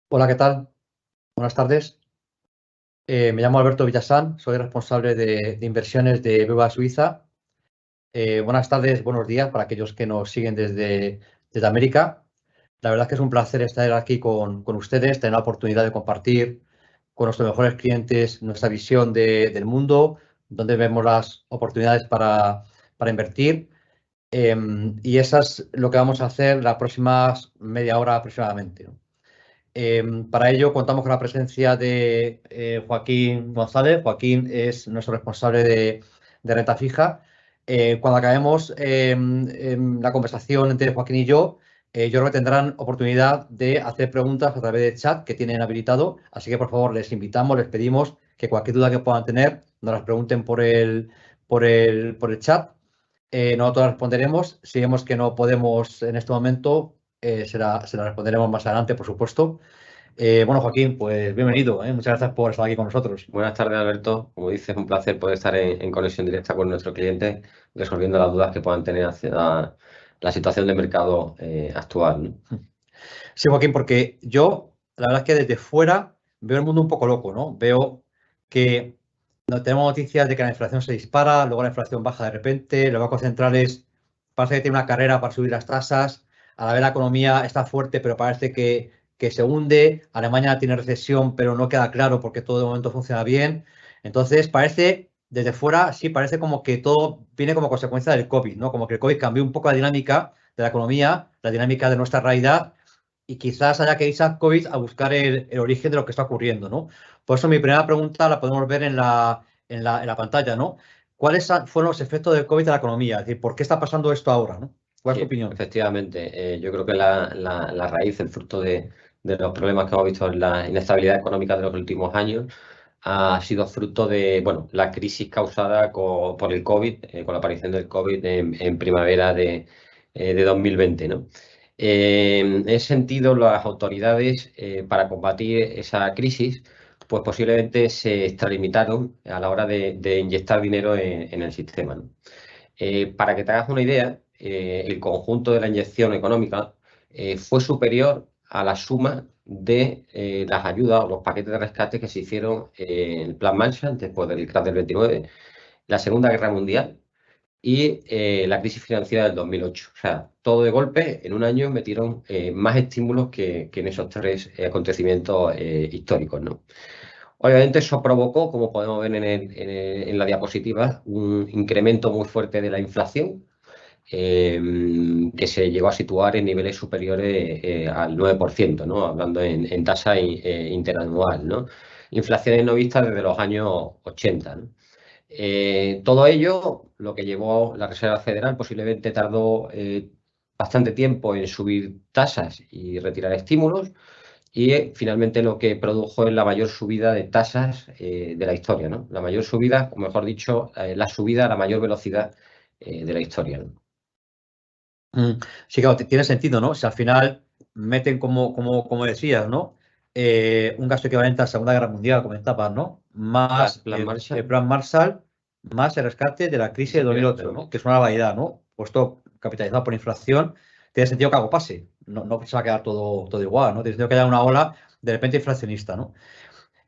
Hola, ¿qué tal? Buenas tardes. Me llamo Alberto Villasán, soy responsable de inversiones de BBVA Suiza. Buenas tardes, buenos días para aquellos que nos siguen desde América. La verdad es que es un placer estar aquí con ustedes, tener la oportunidad de compartir con nuestros mejores clientes nuestra visión del mundo, donde vemos las oportunidades para invertir. Y eso es lo que vamos a hacer la próxima media hora aproximadamente, ¿no? Para ello contamos con la presencia de Joaquín González. Joaquín es nuestro responsable de renta fija. Cuando acabemos la conversación entre Joaquín y yo creo que tendrán oportunidad de hacer preguntas a través del chat que tienen habilitado. Así que, por favor, les invitamos, les pedimos que cualquier duda que puedan tener nos las pregunten por el chat. Nosotros responderemos. Si vemos que no podemos en este momento, se la responderemos más adelante, por supuesto. Bueno, Joaquín, pues bienvenido, ¿eh? Muchas gracias por estar aquí con nosotros. Buenas tardes, Alberto. Como dices, un placer poder estar en conexión directa con nuestros clientes, resolviendo las dudas que puedan tener hacia la situación de mercado actual, ¿no? Sí, Joaquín, porque yo, la verdad es que desde fuera veo el mundo un poco loco, ¿no? Veo que tenemos noticias de que la inflación se dispara, luego la inflación baja de repente, los bancos centrales parece que tienen una carrera para subir las tasas, a la vez la economía está fuerte, pero parece que se hunde, Alemania tiene recesión, pero no queda claro porque todo de momento funciona bien. Entonces, parece, desde fuera, sí, parece como que todo viene como consecuencia del COVID, ¿no? Como que el COVID cambió un poco la dinámica de la economía, la dinámica de nuestra realidad y quizás haya que irse a COVID a buscar el origen de lo que está ocurriendo, ¿no? Por eso mi primera pregunta la podemos ver en la pantalla, ¿no? ¿Cuáles fueron los efectos del COVID en la economía? Es decir, ¿por qué está pasando esto ahora, ¿no? ¿Cuál es tu Sí, opinión? efectivamente. Yo creo que la raíz, el fruto de los problemas que hemos visto en la inestabilidad económica de los últimos años ha sido fruto de, bueno, la crisis causada por el COVID, con la aparición del COVID en primavera de 2020, ¿no? En ese sentido, las autoridades, para combatir esa crisis, pues posiblemente se extralimitaron a la hora de inyectar dinero en el sistema, ¿no? Para que te hagas una idea, el conjunto de la inyección económica fue superior a la suma de las ayudas o los paquetes de rescate que se hicieron en el Plan Marshall después del crash del 29, la Segunda Guerra Mundial y la crisis financiera del 2008. O sea, todo de golpe, en un año metieron más estímulos que en esos tres acontecimientos históricos, ¿no? Obviamente eso provocó, como podemos ver en la diapositiva, un incremento muy fuerte de la inflación, que se llegó a situar en niveles superiores al 9%, ¿no? Hablando en tasa interanual, ¿no? Inflaciones no vistas desde los años 80, ¿no? Todo ello, lo que llevó la Reserva Federal, posiblemente tardó bastante tiempo en subir tasas y retirar estímulos, y finalmente lo que produjo es la mayor subida de tasas de la historia, ¿no? La mayor subida, o mejor dicho, la subida a la mayor velocidad de la historia, ¿no? Sí, claro, tiene sentido, ¿no? Si al final meten, como decías, ¿no? Un gasto equivalente a la Segunda Guerra Mundial, comentabas, ¿no? Más Plan el Marshall, plan Marshall, más el rescate de la crisis de principio de 2008, ¿no? Que es una barbaridad, ¿no? Puesto capitalizado por inflación, tiene sentido que algo pase. No se va a quedar todo igual, ¿no? Tiene sentido que haya una ola de repente inflacionista, ¿no?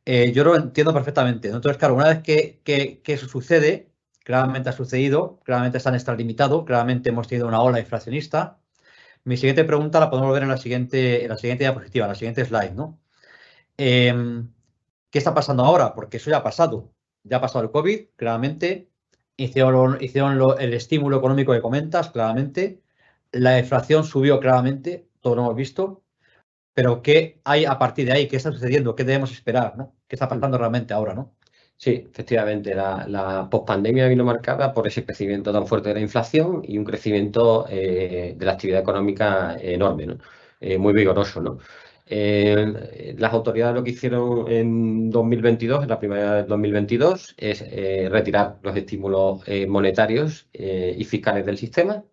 Yo lo entiendo perfectamente, ¿no? Entonces, claro, una vez que eso sucede, claramente ha sucedido, claramente se han extralimitado, claramente hemos tenido una ola inflacionista. Mi siguiente pregunta la podemos ver en la siguiente diapositiva, en la siguiente slide, ¿no? ¿Qué está pasando ahora? Porque eso ya ha pasado. Ya ha pasado el COVID, claramente. Hicieron el estímulo económico que comentas, claramente. La inflación subió claramente, todo lo hemos visto. Pero ¿qué hay a partir de ahí? ¿Qué está sucediendo? ¿Qué debemos esperar, ¿no? ¿Qué está ¿no? pasando realmente ahora, ¿no? Sí, efectivamente, la pospandemia vino marcada por ese crecimiento tan fuerte de la inflación y un crecimiento de la actividad económica enorme, ¿no? Muy vigoroso, ¿no? Las autoridades lo que hicieron en 2022, en la primavera del 2022, es retirar los estímulos monetarios y fiscales del sistema.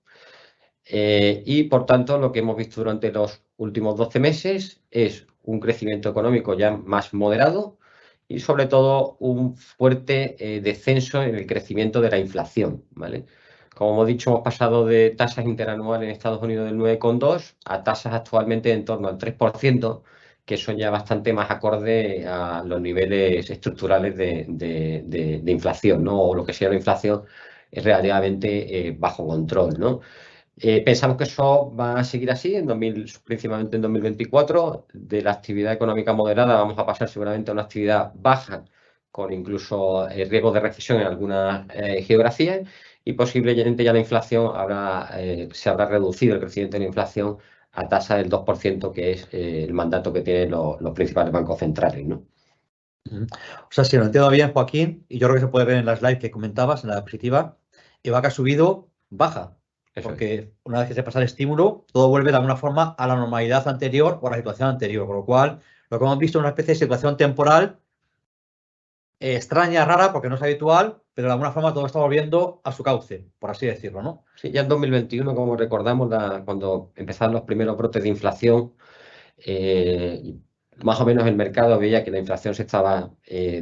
Y por tanto, lo que hemos visto durante los últimos 12 meses es un crecimiento económico ya más moderado y sobre todo un fuerte descenso en el crecimiento de la inflación, ¿vale? Como hemos dicho, hemos pasado de tasas interanuales en Estados Unidos del 9,2 a tasas actualmente en torno al 3%, que son ya bastante más acorde a los niveles estructurales de inflación, ¿no? O lo que sea la inflación es relativamente bajo control, ¿no? Pensamos que eso va a seguir así, principalmente en 2024. De la actividad económica moderada vamos a pasar seguramente a una actividad baja, con incluso riesgo de recesión en algunas geografías, y posiblemente ya la inflación se habrá reducido el crecimiento de la inflación a tasa del 2%, que es el mandato que tienen los principales bancos centrales, ¿no? O sea, si lo entiendo bien, Joaquín, y yo creo que se puede ver en la slide que comentabas, en la diapositiva, Eva que ha subido, baja. Porque una vez que se pasa el estímulo, todo vuelve de alguna forma a la normalidad anterior o a la situación anterior. Con lo cual, lo que hemos visto es una especie de situación temporal extraña, rara, porque no es habitual, pero de alguna forma todo está volviendo a su cauce, por así decirlo, ¿no? Sí, ya en 2021, como recordamos, cuando empezaron los primeros brotes de inflación, más o menos el mercado veía que la inflación se estaba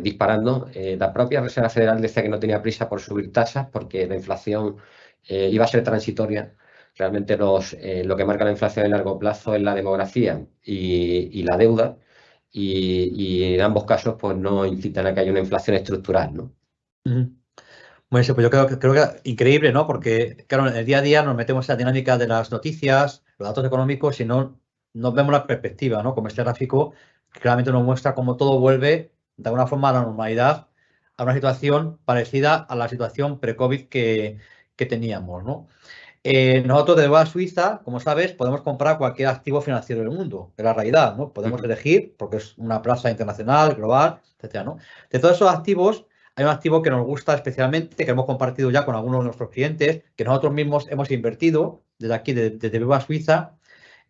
disparando. La propia Reserva Federal decía que no tenía prisa por subir tasas porque la inflación iba a ser transitoria. Realmente lo que marca la inflación a largo plazo es la demografía y la deuda, y en ambos casos pues no incitan a que haya una inflación estructural, ¿no? Bueno, sí, pues yo creo que increíble, ¿no? Porque, claro, en el día a día nos metemos en la dinámica de las noticias, los datos económicos, y no vemos la perspectiva, ¿no? Como este gráfico que claramente nos muestra cómo todo vuelve de alguna forma a la normalidad, a una situación parecida a la situación pre-COVID que teníamos, ¿no? Nosotros de Beba Suiza, como sabes, podemos comprar cualquier activo financiero del mundo, es la realidad, ¿no? Podemos elegir, porque es una plaza internacional, global, etcétera, ¿no? De todos esos activos, hay un activo que nos gusta especialmente, que hemos compartido ya con algunos de nuestros clientes, que nosotros mismos hemos invertido desde aquí, desde Beba Suiza,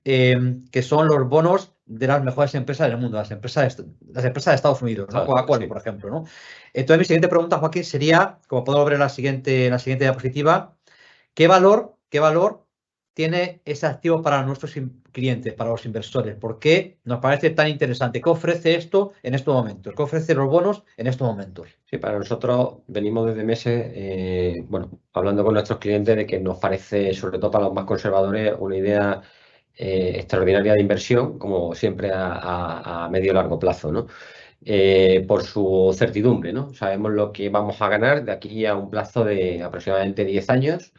que son los bonos de las mejores empresas del mundo, las empresas de Estados Unidos, ¿no? Coca-Cola, por ejemplo, ¿no? Entonces, mi siguiente pregunta, Joaquín, sería, como podemos ver en la siguiente diapositiva, ¿qué valor tiene ese activo para nuestros clientes, para los inversores? ¿Por qué nos parece tan interesante? ¿Qué ofrece esto en estos momentos? ¿Qué ofrecen los bonos en estos momentos? Sí, para nosotros venimos desde meses, hablando con nuestros clientes de que nos parece, sobre todo para los más conservadores, una idea extraordinaria de inversión, como siempre a medio y largo plazo, ¿no? Por su certidumbre, ¿no? Sabemos lo que vamos a ganar de aquí a un plazo de aproximadamente 10 años.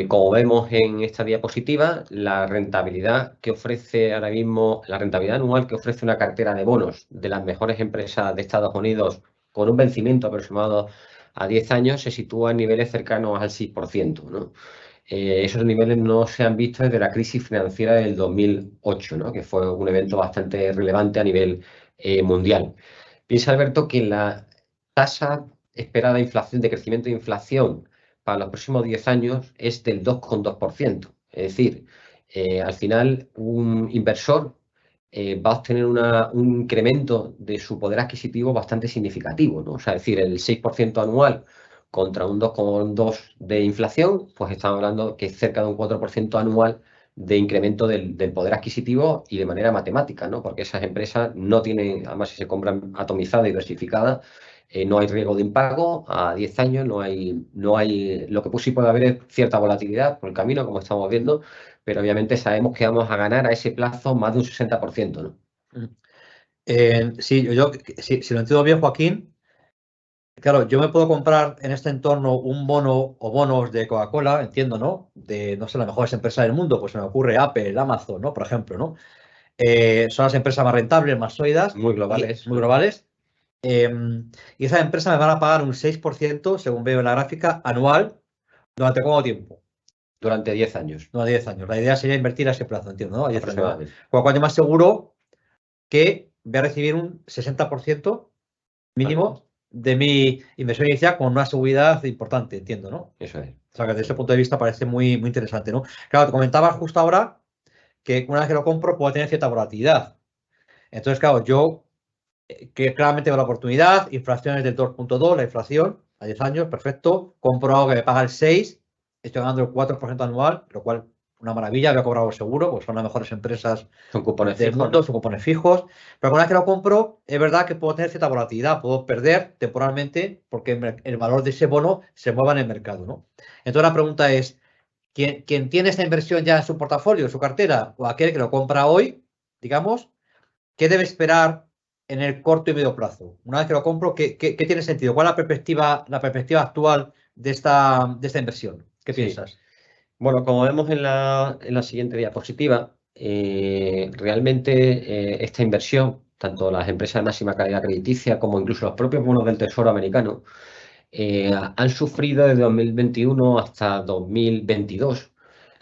Como vemos en esta diapositiva, la rentabilidad que ofrece ahora mismo, la rentabilidad anual que ofrece una cartera de bonos de las mejores empresas de Estados Unidos con un vencimiento aproximado a 10 años se sitúa en niveles cercanos al 6%, ¿no? Esos niveles no se han visto desde la crisis financiera del 2008, ¿no? Que fue un evento bastante relevante a nivel mundial. Piensa, Alberto, que la tasa esperada de crecimiento de inflación para los próximos 10 años es del 2,2%. Es decir, al final un inversor va a obtener un incremento de su poder adquisitivo bastante significativo, ¿no? O sea, es decir, el 6% anual contra un 2,2% de inflación, pues estamos hablando que es cerca de un 4% anual de incremento del poder adquisitivo, y de manera matemática, ¿no? Porque esas empresas no tienen, además si se compran atomizadas y diversificadas, no hay riesgo de impago a 10 años, no hay, lo que sí puede haber es cierta volatilidad por el camino, como estamos viendo, pero obviamente sabemos que vamos a ganar a ese plazo más de un 60%, ¿no? Sí, si lo entiendo bien, Joaquín, claro, yo me puedo comprar en este entorno un bono o bonos de Coca-Cola, entiendo, ¿no? De, no sé, las mejores empresas del mundo, pues se me ocurre Apple, Amazon, ¿no? Por ejemplo, ¿no? Son las empresas más rentables, más sólidas. Muy globales. Muy globales. Y esas empresas me van a pagar un 6%, según veo en la gráfica, anual, ¿durante cuánto tiempo? Durante 10 años. No, 10 años. La idea sería invertir a ese plazo, entiendo, ¿no? A 10 años. Aproximadamente. Con lo cual, yo más seguro que voy a recibir un 60% mínimo de mi inversión inicial con una seguridad importante, entiendo, ¿no? Eso es. O sea, que desde ese punto de vista parece muy, muy interesante, ¿no? Claro, te comentabas justo ahora que una vez que lo compro puedo tener cierta volatilidad. Entonces, claro, yo que claramente veo la oportunidad, inflación es del 2,2, la inflación a 10 años, perfecto. Compro algo que me paga el 6, estoy ganando el 4% anual, lo cual una maravilla, había cobrado seguro, pues son las mejores empresas son cupones del fijos, mundo, ¿no? son cupones fijos. Pero una vez que lo compro, es verdad que puedo tener cierta volatilidad, puedo perder temporalmente porque el valor de ese bono se mueva en el mercado, ¿no? Entonces la pregunta es, ¿quién tiene esta inversión ya en su portafolio, en su cartera, o aquel que lo compra hoy, digamos, ¿qué debe esperar en el corto y medio plazo? Una vez que lo compro, ¿qué tiene sentido? ¿Cuál es la perspectiva actual de esta inversión? ¿Qué piensas? Bueno, como vemos en la siguiente diapositiva, realmente esta inversión, tanto las empresas de máxima calidad crediticia como incluso los propios bonos del Tesoro americano, han sufrido desde 2021 hasta 2022,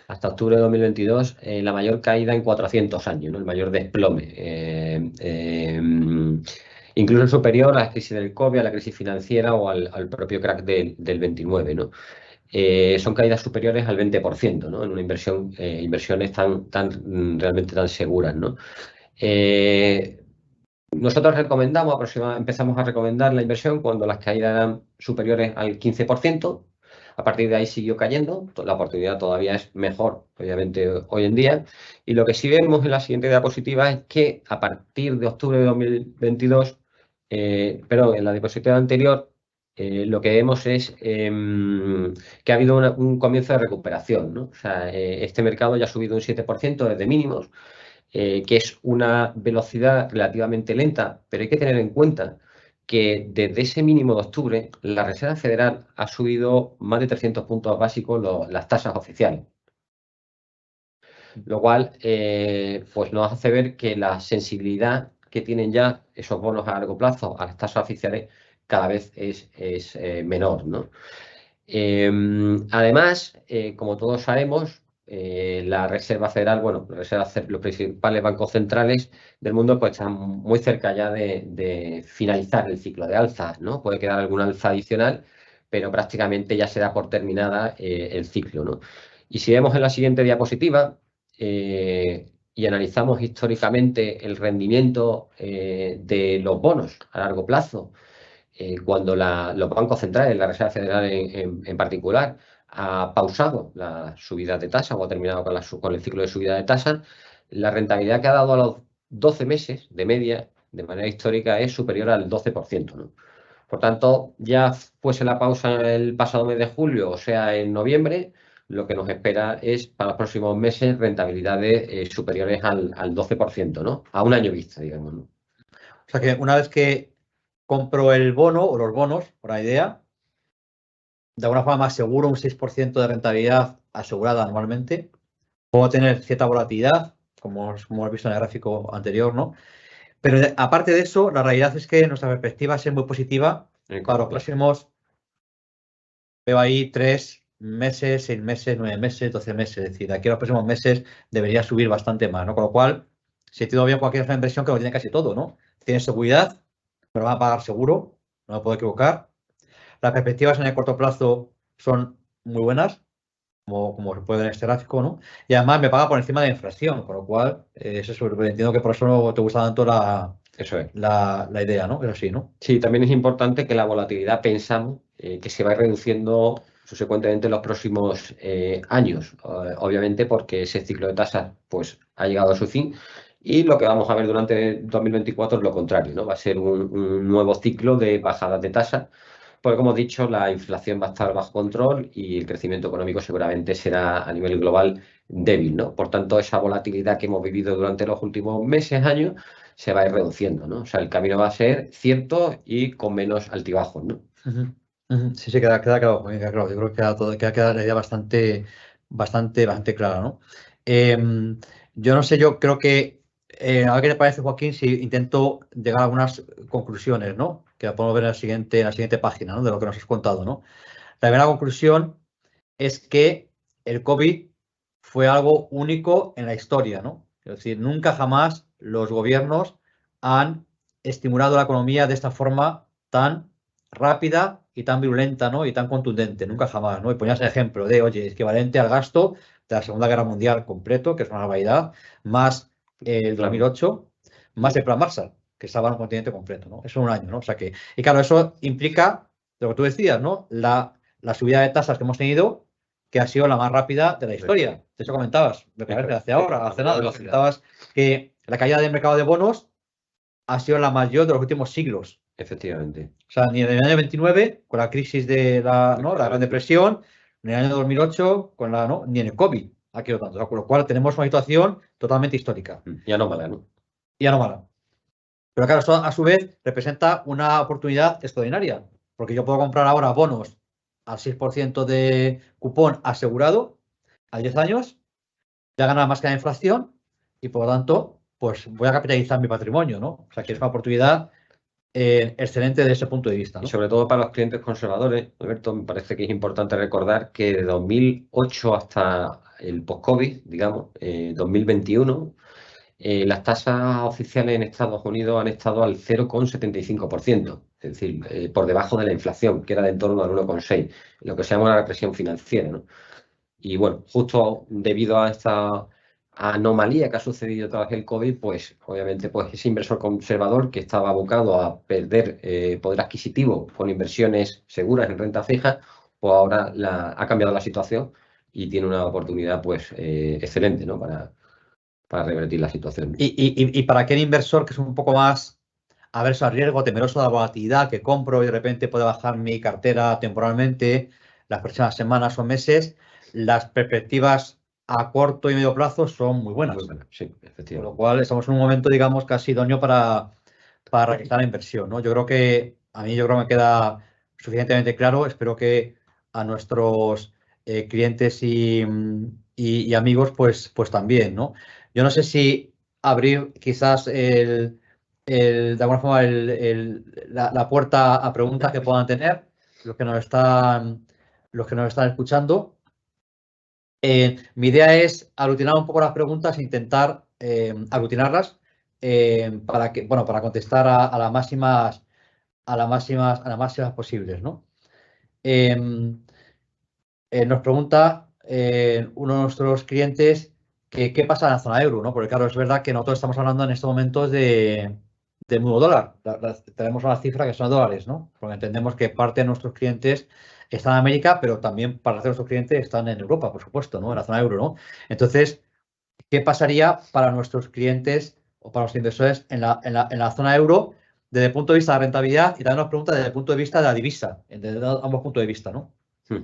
hasta octubre de 2022, la mayor caída en 400 años, ¿no? El mayor desplome. Incluso superior a la crisis del COVID, a la crisis financiera o al propio crack del 29, ¿no? Son caídas superiores al 20%, ¿no? En una inversiones realmente tan seguras, ¿no? Nosotros empezamos a recomendar la inversión cuando las caídas eran superiores al 15%. A partir de ahí siguió cayendo. La oportunidad todavía es mejor, obviamente, hoy en día. Y lo que sí vemos en la siguiente diapositiva es que a partir de octubre de 2022, pero en la diapositiva anterior, lo que vemos es que ha habido un comienzo de recuperación, ¿no? O sea, este mercado ya ha subido un 7% desde mínimos, que es una velocidad relativamente lenta, pero hay que tener en cuenta que desde ese mínimo de octubre la Reserva Federal ha subido más de 300 puntos básicos las tasas oficiales. Lo cual pues nos hace ver que la sensibilidad que tienen ya esos bonos a largo plazo a las tasas oficiales cada vez es menor, ¿no? Además, como todos sabemos, la Reserva Federal, bueno, los principales bancos centrales del mundo pues están muy cerca ya de finalizar el ciclo de alzas, ¿no? Puede quedar algún alza adicional, pero prácticamente ya se da por terminada el ciclo, ¿no? Y si vemos en la siguiente diapositiva y analizamos históricamente el rendimiento de los bonos a largo plazo, cuando los bancos centrales, la Reserva Federal en particular, ha pausado la subida de tasa o ha terminado con el ciclo de subida de tasa, la rentabilidad que ha dado a los 12 meses de media, de manera histórica, es superior al 12%, ¿no? Por tanto, ya fuese la pausa el pasado mes de julio, o sea, en noviembre, lo que nos espera es para los próximos meses rentabilidades superiores al 12%, ¿no? A un año vista, digamos, ¿no? O sea que una vez que compro el bono o los bonos, por la idea, de alguna forma más seguro, un 6% de rentabilidad asegurada anualmente. Puedo tener cierta volatilidad, como hemos visto en el gráfico anterior, ¿no? Pero aparte de eso, la realidad es que nuestra perspectiva es muy positiva para los próximos, veo ahí 3 meses, 6 meses, 9 meses, 12 meses. Es decir, de aquí a los próximos meses debería subir bastante más, ¿no? Con lo cual, si entiendo bien cualquier inversión, que lo tiene casi todo, ¿no? Tiene seguridad, me lo van a pagar seguro, no me puedo equivocar. Las perspectivas en el corto plazo son muy buenas, como se puede ver en este gráfico, ¿no? Y además me paga por encima de la inflación, con lo cual, eso es, entiendo que por eso no te gusta tanto la idea, ¿no? Es así, ¿no? Sí, también es importante que la volatilidad pensamos que se va reduciendo subsecuentemente en los próximos años, obviamente porque ese ciclo de tasas pues, ha llegado a su fin. Y lo que vamos a ver durante 2024 es lo contrario, ¿no? Va a ser un nuevo ciclo de bajadas de tasas, porque como he dicho, la inflación va a estar bajo control y el crecimiento económico seguramente será a nivel global débil, ¿no? Por tanto, esa volatilidad que hemos vivido durante los últimos meses, años, se va a ir reduciendo, ¿no? O sea, el camino va a ser cierto y con menos altibajos, ¿no? Sí, queda claro. Yo creo que queda la idea bastante clara, ¿no? Yo no sé, yo creo que, a ver qué te parece, Joaquín, si intento llegar a algunas conclusiones, ¿no? Que la podemos ver en la siguiente página, ¿no? De lo que nos has contado, ¿no? La primera conclusión es que el COVID fue algo único en la historia, ¿no? Es decir, nunca jamás los gobiernos han estimulado la economía de esta forma tan rápida y tan virulenta, ¿no? Y tan contundente, nunca jamás, ¿no? Y ponías el ejemplo de, oye, equivalente al gasto de la Segunda Guerra Mundial completo, que es una barbaridad, más el 2008, más el Plan Marshall, que estaba en un continente completo, ¿no? Eso en un año, ¿no? O sea que, y claro, eso implica lo que tú decías, ¿no? La subida de tasas que hemos tenido, que ha sido la más rápida de la historia. De eso comentabas, me parece, hace nada, comentabas que la caída del mercado de bonos ha sido la mayor de los últimos siglos. Efectivamente. O sea, ni en el año 29, con la crisis de la Gran Depresión, ni en el año 2008, ni en el COVID ha caído tanto. Con lo cual tenemos una situación totalmente histórica. Y anómala, ¿no? Y anómala. Pero claro, eso a su vez representa una oportunidad extraordinaria, porque yo puedo comprar ahora bonos al 6% de cupón asegurado a 10 años, ya ganar más que la inflación y por lo tanto, pues voy a capitalizar mi patrimonio, ¿no? O sea que es una oportunidad excelente desde ese punto de vista, ¿no? Y sobre todo para los clientes conservadores, Alberto, me parece que es importante recordar que de 2008 hasta el post-COVID, digamos, 2021, las tasas oficiales en Estados Unidos han estado al 0,75%, es decir, por debajo de la inflación, que era de en torno al 1,6%, lo que se llama una represión financiera, ¿no? Y bueno, justo debido a esta anomalía que ha sucedido tras el COVID, pues obviamente pues ese inversor conservador que estaba abocado a perder poder adquisitivo con inversiones seguras en renta fija, pues ahora ha cambiado la situación y tiene una oportunidad pues excelente, ¿no? para revertir la situación. Y para aquel inversor que es un poco más averso al riesgo, temeroso de la volatilidad, que compro y de repente puede bajar mi cartera temporalmente las próximas semanas o meses, las perspectivas a corto y medio plazo son muy buenas. Muy buena, sí, efectivamente. Con lo cual estamos en un momento, digamos, casi idóneo para realizar la inversión, ¿no? Yo creo que me queda suficientemente claro. Espero que a nuestros clientes y amigos, pues también, ¿no? Yo no sé si abrir quizás de alguna forma la puerta a preguntas que puedan tener los que nos están escuchando. Mi idea es aglutinar un poco las preguntas e intentar aglutinarlas para contestar a las máximas posibles, ¿no? Nos pregunta uno de nuestros clientes qué pasa en la zona euro, ¿no? Porque claro, es verdad que nosotros estamos hablando en estos momentos de nuevo dólar. Tenemos una cifra que son dólares, ¿no? Porque entendemos que parte de nuestros clientes están en América, pero también parte de nuestros clientes están en Europa, por supuesto, ¿no? En la zona euro, ¿no? Entonces, ¿qué pasaría para nuestros clientes o para los inversores en la zona euro desde el punto de vista de la rentabilidad? Y también nos pregunta desde el punto de vista de la divisa, desde ambos puntos de vista, ¿no?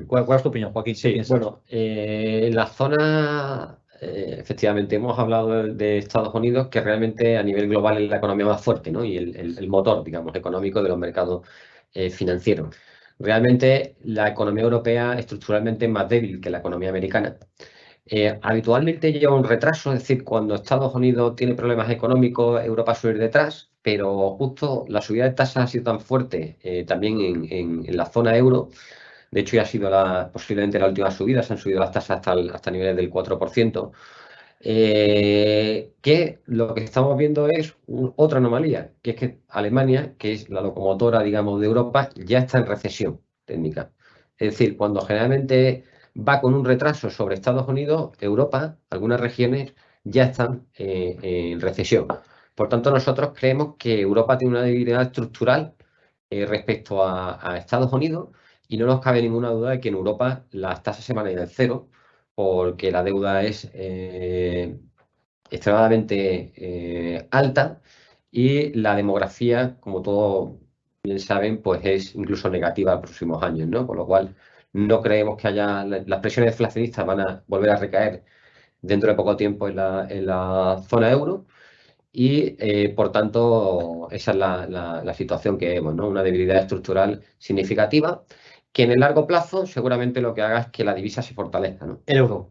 ¿Cuál es tu opinión, Joaquín? Sí, bueno, en la zona, efectivamente, hemos hablado de Estados Unidos, que realmente a nivel global es la economía más fuerte, ¿no? Y el motor, digamos, económico de los mercados financieros. Realmente la economía europea estructuralmente es más débil que la economía americana. Habitualmente lleva un retraso, es decir, cuando Estados Unidos tiene problemas económicos, Europa suele ir detrás, pero justo la subida de tasas ha sido tan fuerte también en la zona euro. De hecho, ya ha sido posiblemente la última subida, se han subido las tasas hasta niveles del 4%, que lo que estamos viendo es otra anomalía, que es que Alemania, que es la locomotora, digamos, de Europa, ya está en recesión técnica. Es decir, cuando generalmente va con un retraso sobre Estados Unidos, Europa, algunas regiones ya están en recesión. Por tanto, nosotros creemos que Europa tiene una debilidad estructural respecto a Estados Unidos. Y no nos cabe ninguna duda de que en Europa las tasas se van a ir al cero, porque la deuda es extremadamente alta y la demografía, como todos bien saben, pues es incluso negativa en los próximos años, ¿no? Con lo cual no creemos que haya las presiones inflacionistas van a volver a recaer dentro de poco tiempo en la zona euro. Y, por tanto, esa es la situación que vemos, ¿no? Una debilidad estructural significativa que en el largo plazo seguramente lo que haga es que la divisa se fortalezca, ¿no? El euro.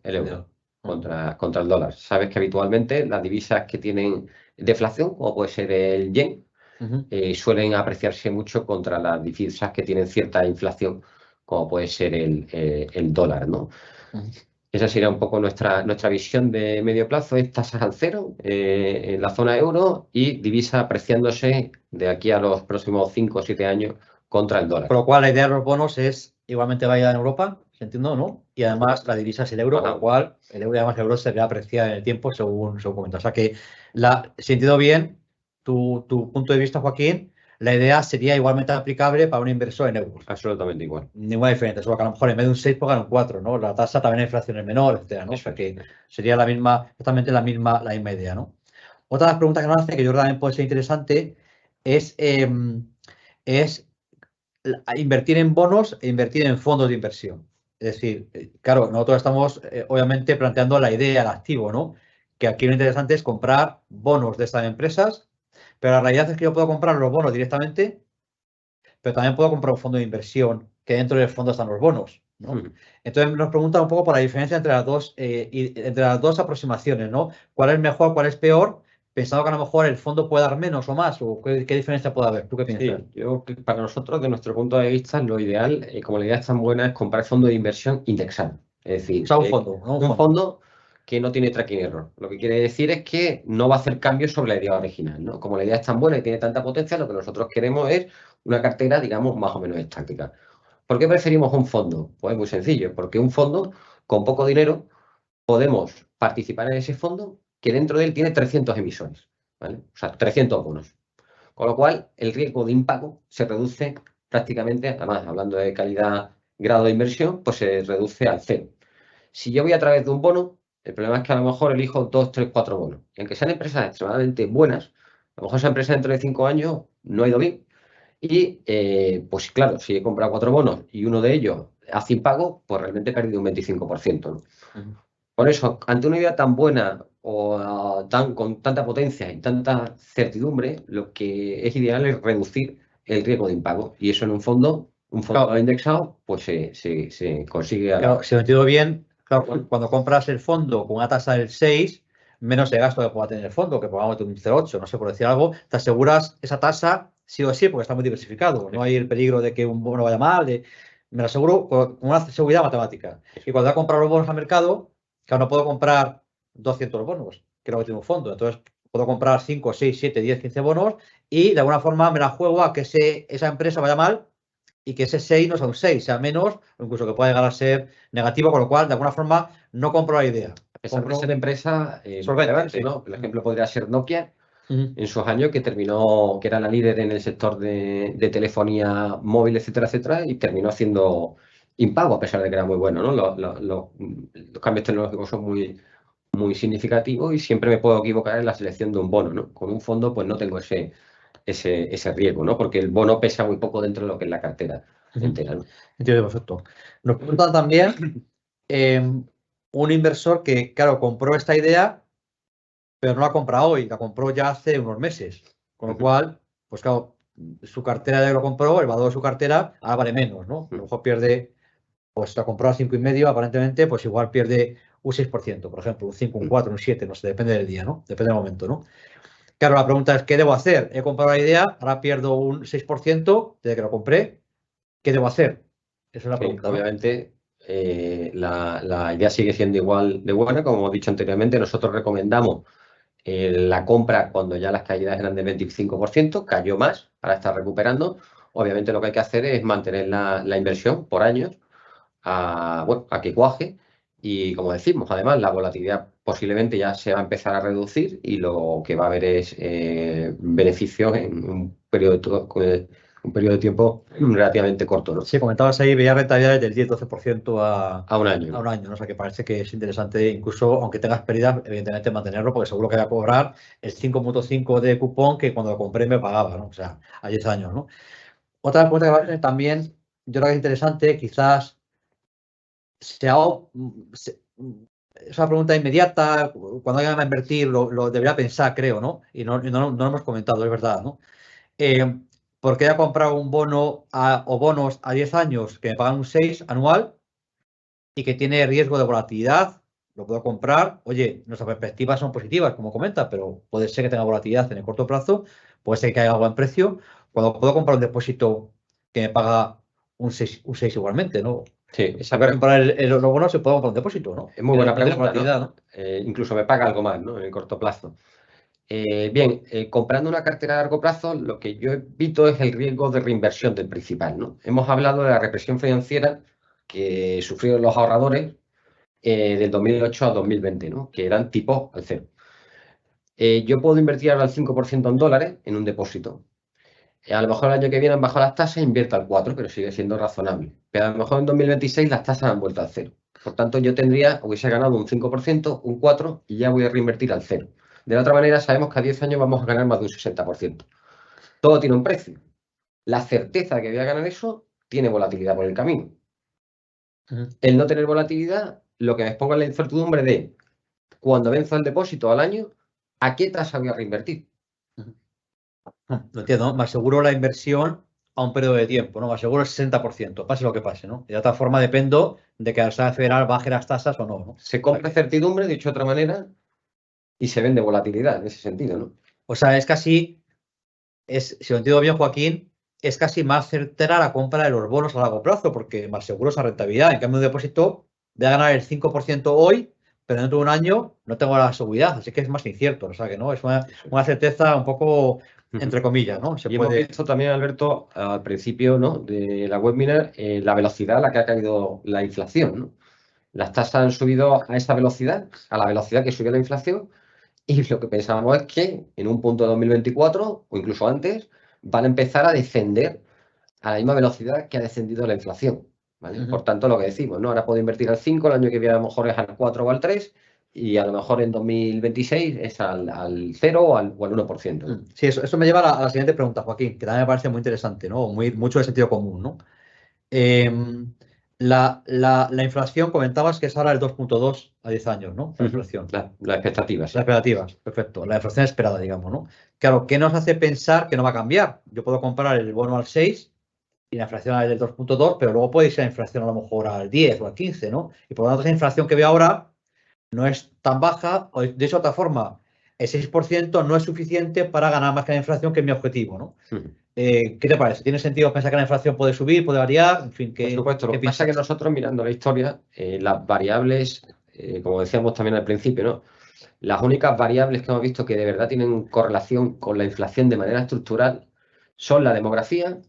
Contra el dólar. Sabes que habitualmente las divisas que tienen deflación, como puede ser el yen, suelen apreciarse mucho contra las divisas que tienen cierta inflación, como puede ser el dólar, ¿no? Esa sería un poco nuestra visión de medio plazo, es tasas al cero en la zona euro y divisa apreciándose de aquí a los próximos 5 o 7 años contra el dólar. Con lo cual, la idea de los bonos es igualmente válida en Europa, ¿se entiende, no? Y además la divisa es el euro, con lo cual el euro y además el euro se ve apreciado en el tiempo según comentas. O sea que, si entiendo bien tu punto de vista, Joaquín, la idea sería igualmente aplicable para un inversor en euros. Absolutamente igual. Ninguna diferencia, solo que a lo mejor en vez de un 6 pongan un 4, ¿no? La tasa también de inflación es menor, etcétera, ¿no? O sea que sería exactamente la misma idea, ¿no? Otra de las preguntas que nos hace, que yo creo que también puede ser interesante, es invertir en bonos e invertir en fondos de inversión. Es decir, claro, nosotros estamos obviamente planteando la idea, el activo, ¿no? Que aquí lo interesante es comprar bonos de estas empresas, Pero la realidad es que yo puedo comprar los bonos directamente, pero también puedo comprar un fondo de inversión que dentro del fondo están los bonos, ¿no? Entonces nos preguntan un poco por la diferencia entre las dos aproximaciones, ¿no? ¿Cuál es mejor, cuál es peor? Pensando que a lo mejor el fondo puede dar menos o más, o qué diferencia puede haber. ¿Tú qué piensas? Sí, para nosotros, de nuestro punto de vista, lo ideal, como la idea es tan buena, es comprar fondos de inversión indexado. Es decir, O sea, un fondo, ¿no? un fondo que no tiene tracking error. Lo que quiere decir es que no va a hacer cambios sobre la idea original, ¿no? Como la idea es tan buena y tiene tanta potencia, lo que nosotros queremos es una cartera, digamos, más o menos estática. ¿Por qué preferimos un fondo? Pues muy sencillo, porque un fondo con poco dinero podemos participar en ese fondo que dentro de él tiene 300 emisores, ¿vale? O sea, 300 bonos. Con lo cual, el riesgo de impago se reduce prácticamente, además, hablando de calidad, grado de inversión, pues se reduce al cero. Si yo voy a través de un bono, el problema es que a lo mejor elijo 2, 3, 4 bonos. Y aunque sean empresas extremadamente buenas, a lo mejor esa empresa dentro de 5 años no ha ido bien. Y, pues claro, si he comprado 4 bonos y uno de ellos hace impago, pues realmente he perdido un 25%, ¿no? Por eso, ante una idea tan buena o con tanta potencia y tanta certidumbre, lo que es ideal es reducir el riesgo de impago. Y eso en un fondo Claro. indexado, pues se consigue a Claro, si lo entiendo bien, claro, cuando compras el fondo con una tasa del 6, menos el gasto que pueda tener el fondo, que pongamos un 0,8, no sé, por decir algo, te aseguras esa tasa sí o sí, porque está muy diversificado. No hay el peligro de que un bono vaya mal. Me lo aseguro con una seguridad matemática. Y cuando voy a comprar los bonos al mercado, claro, no puedo comprar 200 bonos, que es lo que tiene un fondo. Entonces, puedo comprar 5, 6, 7, 10, 15 bonos y de alguna forma me la juego a que esa empresa vaya mal y que ese 6 no sea un 6, sea menos, o incluso que pueda llegar a ser negativo, con lo cual, de alguna forma, no compro la idea. A pesar de ser empresa solvente, relevante, sí. ¿no? El ejemplo podría ser Nokia, Ujú. en sus años, que terminó, que era la líder en el sector de telefonía móvil, etcétera, etcétera, y terminó haciendo impago, a pesar de que era muy bueno, ¿no? Los cambios tecnológicos son muy significativos y siempre me puedo equivocar en la selección de un bono, ¿no? Con un fondo, pues no tengo ese riesgo, ¿no? Porque el bono pesa muy poco dentro de lo que es la cartera entera, ¿no? Entiendo, perfecto. Nos preguntan también un inversor que, claro, compró esta idea, pero no la compra hoy, la compró ya hace unos meses. Con lo cual, pues claro, su cartera de lo compró, el valor de su cartera ahora vale menos, ¿no? A lo mejor pierde, pues la compró a 5,5, aparentemente, pues igual pierde un 6%, por ejemplo, un 5, un 4, un 7, no sé, depende del día, ¿no? Depende del momento, ¿no? Claro, la pregunta es, ¿qué debo hacer? He comprado la idea, ahora pierdo un 6% desde que lo compré. ¿Qué debo hacer? Esa es la Sí, pregunta, ¿no? obviamente, la idea sigue siendo igual de buena. Como hemos dicho anteriormente, nosotros recomendamos la compra cuando ya las caídas eran del 25%, cayó más, ahora está recuperando. Obviamente lo que hay que hacer es mantener la inversión por años a que cuaje y, como decimos, además la volatilidad posiblemente ya se va a empezar a reducir y lo que va a haber es beneficios en un periodo de tiempo relativamente corto, ¿no? Sí, comentabas ahí, veía rentabilidades del 10-12% A un año, a un ¿no? año, ¿no? O sea, que parece que es interesante, incluso aunque tengas pérdidas, evidentemente mantenerlo, porque seguro que voy a cobrar el 5,5 de cupón que cuando lo compré me pagaba, ¿no? O sea, a 10 años, ¿no? Otra pregunta que va a tener también, yo creo que es interesante, quizás es una pregunta inmediata, cuando alguien va a invertir lo debería pensar, creo, ¿no? Y no lo hemos comentado, es verdad, ¿no? ¿Por qué he comprado un bono o bonos a 10 años que me pagan un 6 anual y que tiene riesgo de volatilidad? Lo puedo comprar. Oye, nuestras perspectivas son positivas, como comenta, pero puede ser que tenga volatilidad en el corto plazo, puede ser que haya algo en precio. Cuando puedo comprar un depósito que me paga un 6 igualmente, ¿no? Sí, Se puede comprar los bonos, se puede comprar un depósito, ¿no? es muy buena No tiene pregunta, volatilidad, ¿no? ¿no? Incluso me paga algo más, ¿no? En el corto plazo. Bien, comprando una cartera a largo plazo, lo que yo evito es el riesgo de reinversión del principal, ¿no? Hemos hablado de la represión financiera que sufrieron los ahorradores del 2008 a 2020, ¿no? Que eran tipos al cero. Yo puedo invertir ahora el 5% en dólares en un depósito. A lo mejor el año que viene han bajado las tasas e invierto al 4%, pero sigue siendo razonable. Pero a lo mejor en 2026 las tasas han vuelto al cero. Por tanto, yo hubiese ganado un 5%, un 4% y ya voy a reinvertir al cero. De la otra manera, sabemos que a 10 años vamos a ganar más de un 60%. Todo tiene un precio. La certeza de que voy a ganar eso tiene volatilidad por el camino. El no tener volatilidad, lo que me exponga es la incertidumbre de cuando venza el depósito al año, ¿a qué tasa voy a reinvertir? Lo entiendo, ¿no? Me aseguro la inversión a un periodo de tiempo, ¿no? Me aseguro el 60%, pase lo que pase, ¿no? Y de otra forma dependo de que la Reserva Federal baje las tasas o no, ¿no? Se compra certidumbre, dicho de otra manera, y se vende volatilidad en ese sentido, ¿no? O sea, es casi, si lo entiendo bien, Joaquín, es casi más certera la compra de los bonos a largo plazo, porque me aseguro esa rentabilidad. En cambio, un depósito voy a ganar el 5% hoy, pero dentro de un año no tengo la seguridad, así que es más incierto. O sea, que no, es una certeza un poco, entre comillas, ¿no? Y hemos visto también, Alberto, al principio, ¿no?, de la webinar, la velocidad a la que ha caído la inflación, ¿no? Las tasas han subido a esa velocidad, a la velocidad que subió la inflación, y lo que pensábamos es que en un punto de 2024 o incluso antes van a empezar a descender a la misma velocidad que ha descendido la inflación, ¿vale? Por tanto, lo que decimos, ¿no? Ahora puedo invertir al 5, el año que viene a lo mejor es al 4 o al 3, y a lo mejor en 2026 es al 0 o al 1%, ¿no? Sí, eso me lleva a la siguiente pregunta, Joaquín, que también me parece muy interesante, ¿no? Mucho de sentido común, ¿no? La inflación, comentabas que es ahora el 2,2 a 10 años, ¿no? La inflación. La expectativa, sí. Las expectativas, perfecto. La inflación esperada, digamos, ¿no? Claro, ¿qué nos hace pensar que no va a cambiar? Yo puedo comprar el bono al 6 y la inflación es del 2,2, pero luego puede ir la inflación a lo mejor al 10 o al 15, ¿no? Y por lo tanto, esa inflación que veo ahora no es tan baja, o de esa otra forma, el 6% no es suficiente para ganar más que la inflación, que es mi objetivo, ¿no? ¿Qué te parece? ¿Tiene sentido pensar que la inflación puede subir, puede variar? En fin, Por supuesto, lo que pasa es que nosotros, mirando la historia, las variables, como decíamos también al principio, ¿no?, las únicas variables que hemos visto que de verdad tienen correlación con la inflación de manera estructural son la demografía,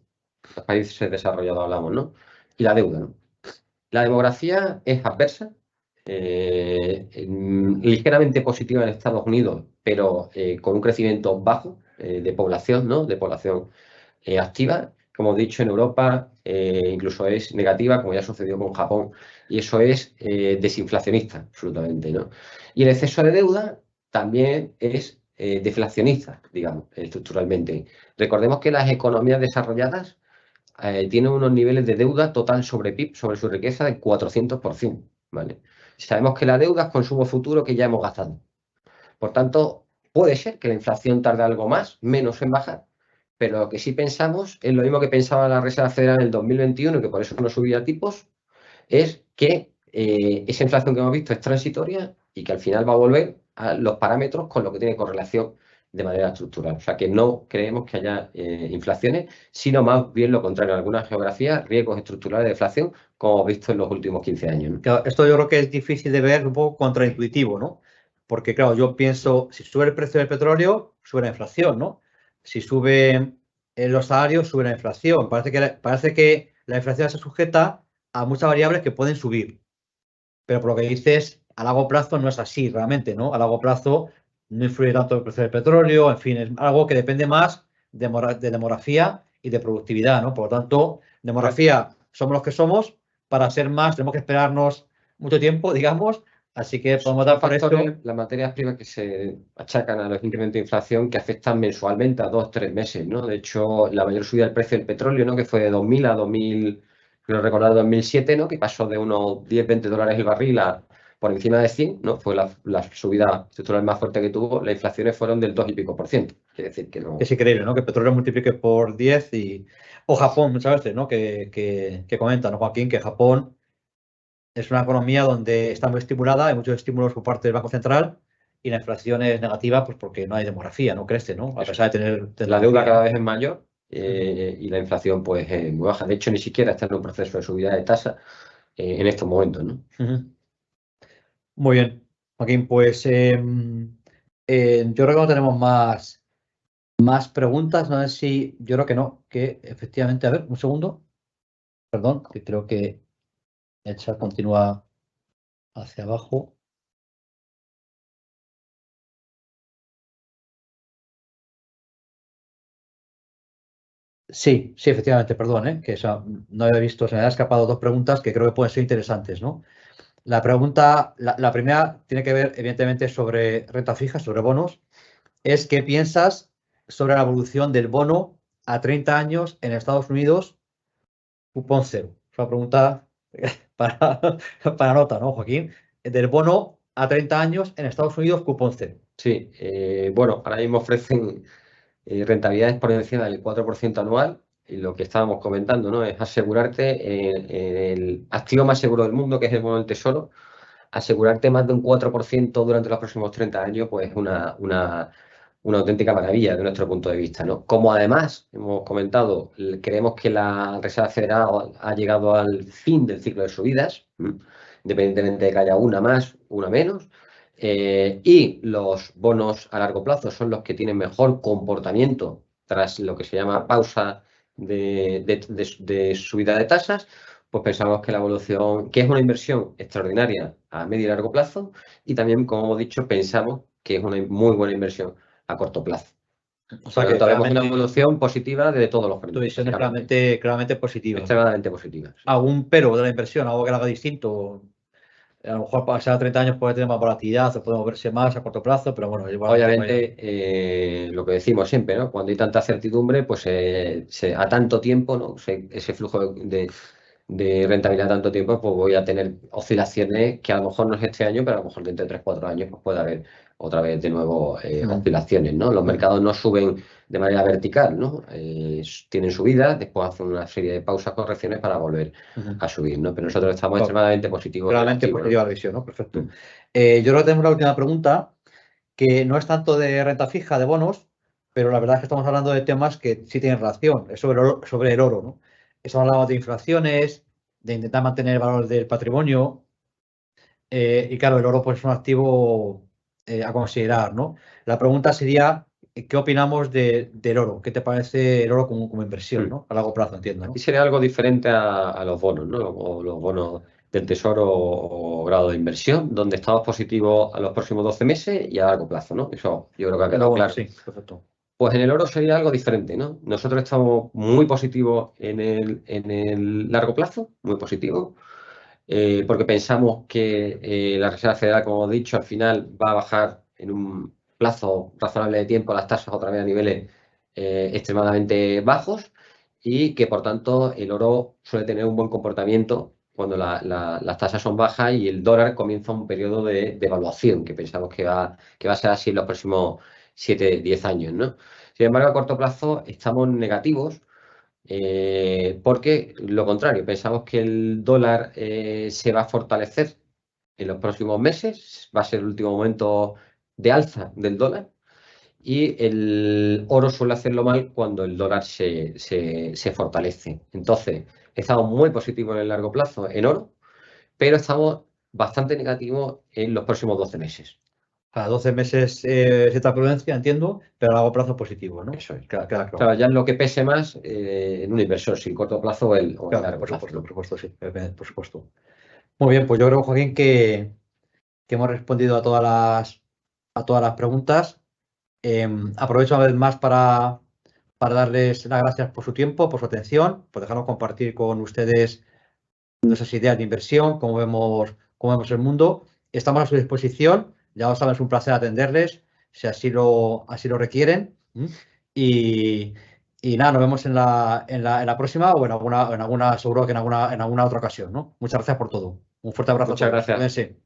los países desarrollados hablamos, ¿no?, y la deuda, ¿no? La demografía es adversa, ligeramente positiva en Estados Unidos, pero con un crecimiento bajo de población, ¿no?, de población activa. Como he dicho, en Europa incluso es negativa, como ya sucedió con Japón, y eso es desinflacionista, absolutamente, ¿no? Y el exceso de deuda también es deflacionista, digamos, estructuralmente. Recordemos que las economías desarrolladas tienen unos niveles de deuda total sobre PIB, sobre su riqueza, del 400%, ¿vale? Sabemos que la deuda es consumo futuro que ya hemos gastado. Por tanto, puede ser que la inflación tarde algo más, menos en bajar, pero lo que sí pensamos es lo mismo que pensaba la Reserva Federal en el 2021, que por eso no subía tipos, es que esa inflación que hemos visto es transitoria y que al final va a volver a los parámetros con lo que tiene correlación de manera estructural. O sea, que no creemos que haya inflaciones, sino más bien lo contrario. En algunas geografías, riesgos estructurales de deflación, como hemos visto en los últimos 15 años, ¿no? Claro, esto yo creo que es difícil de ver, un poco contraintuitivo, ¿no? Porque, claro, yo pienso, si sube el precio del petróleo, sube la inflación, ¿no? Si suben los salarios, sube la inflación. Parece que la inflación se sujeta a muchas variables que pueden subir. Pero por lo que dices, a largo plazo no es así realmente, ¿no? A largo plazo no influye tanto el precio del petróleo, en fin, es algo que depende más de demografía y de productividad, ¿no? Por lo tanto, demografía somos los que somos, para ser más tenemos que esperarnos mucho tiempo, digamos, así que podemos dar por esto. Las materias primas que se achacan a los incrementos de inflación que afectan mensualmente a 2 o 3 meses, ¿no? De hecho, la mayor subida del precio del petróleo, ¿no?, que fue de 2000 a 2000, creo recordar 2007, ¿no?, que pasó de unos 10, 20 dólares el barril a por encima de 100, ¿no? Fue la subida estructural más fuerte que tuvo. Las inflaciones fueron del 2 y pico por ciento. Quiere decir que no. Es increíble, ¿no? Que el petróleo multiplique por 10 o Japón muchas veces, ¿no? Que comenta, ¿no, Joaquín? Que Japón es una economía donde está muy estimulada, hay muchos estímulos por parte del Banco Central y la inflación es negativa, pues porque no hay demografía, no crece, ¿no? A pesar de tener la deuda cada vez es mayor y la inflación pues es muy baja. De hecho, ni siquiera está en un proceso de subida de tasa en estos momentos, ¿no? Muy bien, Joaquín, pues yo creo que no tenemos más preguntas. No sé si, yo creo que no, que efectivamente, a ver, un segundo, perdón, que creo que el chat continúa hacia abajo. Sí, efectivamente, perdón, que no había visto, se me habían escapado dos preguntas que creo que pueden ser interesantes, ¿no? La pregunta, la primera tiene que ver, evidentemente, sobre renta fija, sobre bonos. Es ¿qué piensas sobre la evolución del bono a 30 años en Estados Unidos, cupón cero? Es una pregunta para nota, ¿no, Joaquín? Del bono a 30 años en Estados Unidos, cupón cero. Sí, bueno, ahora mismo ofrecen rentabilidades por encima del 4% anual. Y lo que estábamos comentando, ¿no? Es asegurarte en el activo más seguro del mundo, que es el bono del tesoro. Asegurarte más de un 4% durante los próximos 30 años, pues es una auténtica maravilla de nuestro punto de vista, ¿no? Como además, hemos comentado, creemos que la Reserva Federal ha llegado al fin del ciclo de subidas, independientemente de que haya una más, una menos, y los bonos a largo plazo son los que tienen mejor comportamiento tras lo que se llama pausa de subida de tasas, pues pensamos que la evolución, que es una inversión extraordinaria a medio y largo plazo, y también, como hemos dicho, pensamos que es una muy buena inversión a corto plazo. O sea, que vemos una evolución positiva de todos los frentes. Tu visión es claramente positiva. Extremadamente positiva. Sí. ¿Algún pero de la inversión? ¿Algo que la haga distinto? A lo mejor pasar 30 años puede tener más volatilidad o puede moverse más a corto plazo, pero bueno, obviamente lo que decimos siempre, ¿no? Cuando hay tanta certidumbre, pues a tanto tiempo, ¿no? Ese flujo de rentabilidad a tanto tiempo, pues voy a tener oscilaciones que a lo mejor no es este año, pero a lo mejor dentro de 3 o 4 años pues puede haber otra vez de nuevo oscilaciones, ¿no? Los mercados no suben de manera vertical, ¿no? Tienen subidas, después hacen una serie de pausas, correcciones para volver a subir, ¿no? Pero nosotros estamos extremadamente positivos. Claramente positiva la visión, ¿no? Perfecto. Yo creo que tenemos una última pregunta, que no es tanto de renta fija, de bonos, pero la verdad es que estamos hablando de temas que sí tienen relación, es sobre el oro, ¿no? Estamos hablando de inflaciones, de intentar mantener el valor del patrimonio, y claro, el oro pues, es un activo a considerar, ¿no? La pregunta sería, ¿qué opinamos del oro? ¿Qué te parece el oro como inversión, ¿no? A largo plazo, entiendo, ¿no? Aquí sería algo diferente a los bonos, ¿no? O los bonos del tesoro o grado de inversión, donde estamos positivos a los próximos 12 meses y a largo plazo, ¿no? Eso yo creo que ha quedado claro. Sí, perfecto. Pues en el oro sería algo diferente, ¿no? Nosotros estamos muy positivos en el largo plazo, muy positivos, porque pensamos que la Reserva Federal, como hemos dicho, al final va a bajar en un plazo razonable de tiempo las tasas otra vez a niveles extremadamente bajos y que, por tanto, el oro suele tener un buen comportamiento cuando las tasas son bajas y el dólar comienza un periodo de devaluación, que pensamos que va a ser así en los próximos 7-10 años, ¿no? Sin embargo, a corto plazo estamos negativos porque lo contrario, pensamos que el dólar se va a fortalecer en los próximos meses, va a ser el último momento de alza del dólar y el oro suele hacerlo mal cuando el dólar se fortalece. Entonces, estamos muy positivos en el largo plazo en oro, pero estamos bastante negativos en los próximos 12 meses. A 12 meses cierta prudencia, entiendo, pero a largo plazo positivo, ¿no? Eso es. Claro, ya es lo que pese más en un inversor, si corto plazo o el largo plazo. Por supuesto, sí, por supuesto. Muy bien, pues yo creo, Joaquín, que hemos respondido a todas las preguntas. Aprovecho una vez más para darles las gracias por su tiempo, por su atención, por dejarnos compartir con ustedes nuestras ideas de inversión, cómo vemos el mundo. Estamos a su disposición. Ya os saben, es un placer atenderles, si así lo requieren. Y nada, nos vemos en la próxima o en alguna, seguro que en alguna otra ocasión, ¿no? Muchas gracias por todo. Un fuerte abrazo. Muchas gracias. Cuídense.